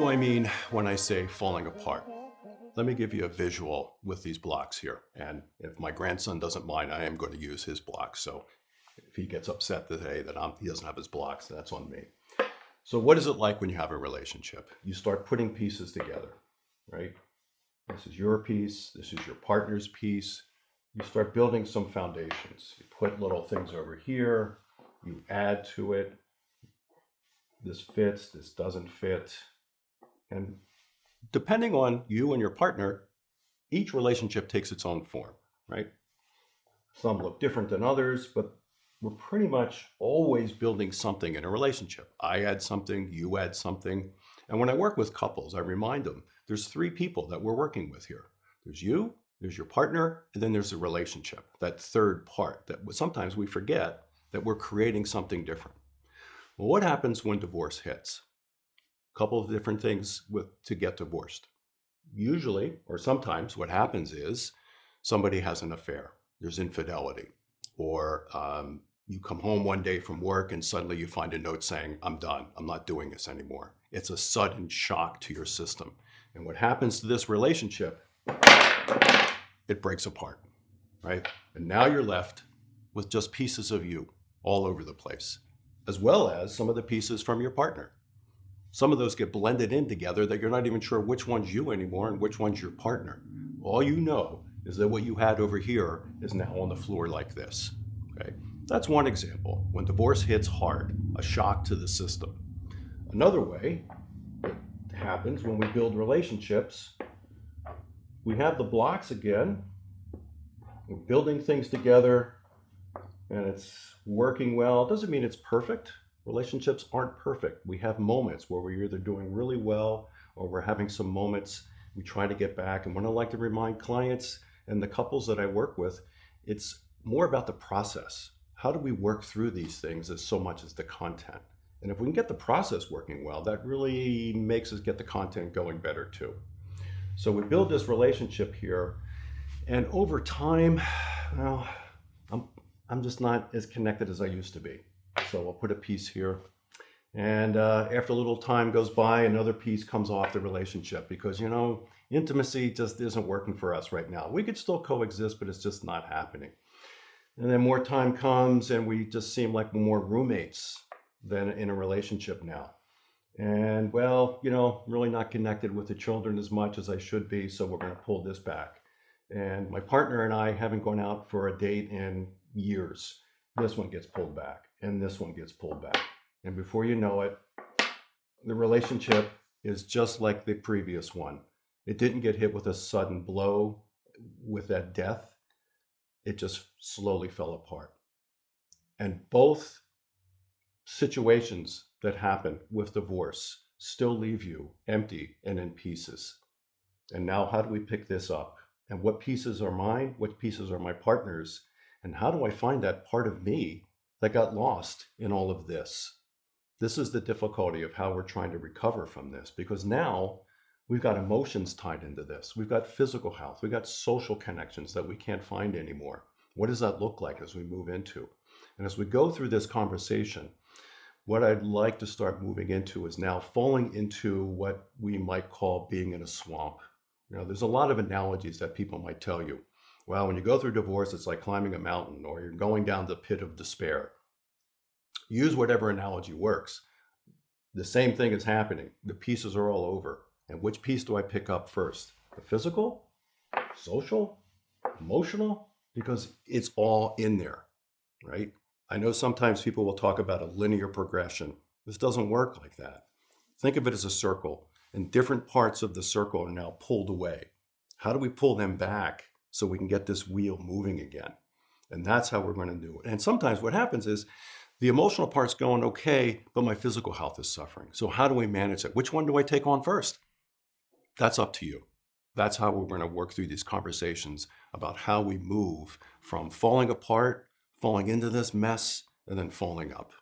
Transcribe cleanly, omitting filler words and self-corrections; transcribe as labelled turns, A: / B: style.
A: I mean when I say falling apart? Let me give you a visual with these blocks here. And if my grandson doesn't mind, I am going to use his blocks. So if he gets upset today that he doesn't have his blocks, that's on me. So what is it like when you have a relationship? You start putting pieces together, right? This is your piece. This is your partner's piece. You start building some foundations. You put little things over here. You add to it. This fits, this doesn't fit. And depending on you and your partner, each relationship takes its own form, right? Some look different than others, but we're pretty much always building something in a relationship. I add something, you add something. And when I work with couples, I remind them there's three people that we're working with here. There's you, there's your partner, and then there's the relationship, that third part that sometimes we forget that we're creating something different. Well, what happens when divorce hits? A couple of different things to get divorced. Usually, or sometimes, what happens is somebody has an affair. There's infidelity. Or you come home one day from work and suddenly you find a note saying, I'm done. I'm not doing this anymore. It's a sudden shock to your system. And what happens to this relationship, it breaks apart, right? And now you're left with just pieces of you all over the place, as well as some of the pieces from your partner. Some of those get blended in together that you're not even sure which one's you anymore and which one's your partner. All you know is that what you had over here is now on the floor like this, okay? That's one example. When divorce hits hard, a shock to the system. Another way it happens when we build relationships, we have the blocks again, we're building things together, and it's working well. It doesn't mean it's perfect. Relationships aren't perfect. We have moments where we're either doing really well or we're having some moments we try to get back. And what I like to remind clients and the couples that I work with, it's more about the process. How do we work through these things as so much as the content? And if we can get the process working well, that really makes us get the content going better too. So we build this relationship here, and over time, well, I'm just not as connected as I used to be. So I'll put a piece here. And after a little time goes by, another piece comes off the relationship because, intimacy just isn't working for us right now. We could still coexist, but it's just not happening. And then more time comes and we just seem like more roommates than in a relationship now. And well, really not connected with the children as much as I should be, so we're going to pull this back. And my partner and I haven't gone out for a date in years. This one gets pulled back and this one gets pulled back. And before you know it, the relationship is just like the previous one. It didn't get hit with a sudden blow with that death. It just slowly fell apart. And both situations that happen with divorce still leave you empty and in pieces. And now how do we pick this up? And what pieces are mine? What pieces are my partner's? And how do I find that part of me that got lost in all of this? This is the difficulty of how we're trying to recover from this, because now we've got emotions tied into this. We've got physical health. We've got social connections that we can't find anymore. What does that look like as we move into? And as we go through this conversation, what I'd like to start moving into is now falling into what we might call being in a swamp. There's a lot of analogies that people might tell you. Well, when you go through divorce, it's like climbing a mountain, or you're going down the pit of despair. Use whatever analogy works. The same thing is happening. The pieces are all over. And which piece do I pick up first? The physical, social, emotional? Because it's all in there, right? I know sometimes people will talk about a linear progression. This doesn't work like that. Think of it as a circle, and different parts of the circle are now pulled away. How do we pull them back so we can get this wheel moving again? And that's how we're going to do it. And sometimes what happens is the emotional part's going okay, but my physical health is suffering. So how do we manage it? Which one do I take on first? That's up to you. That's how we're going to work through these conversations about how we move from falling apart, falling into this mess, and then falling up.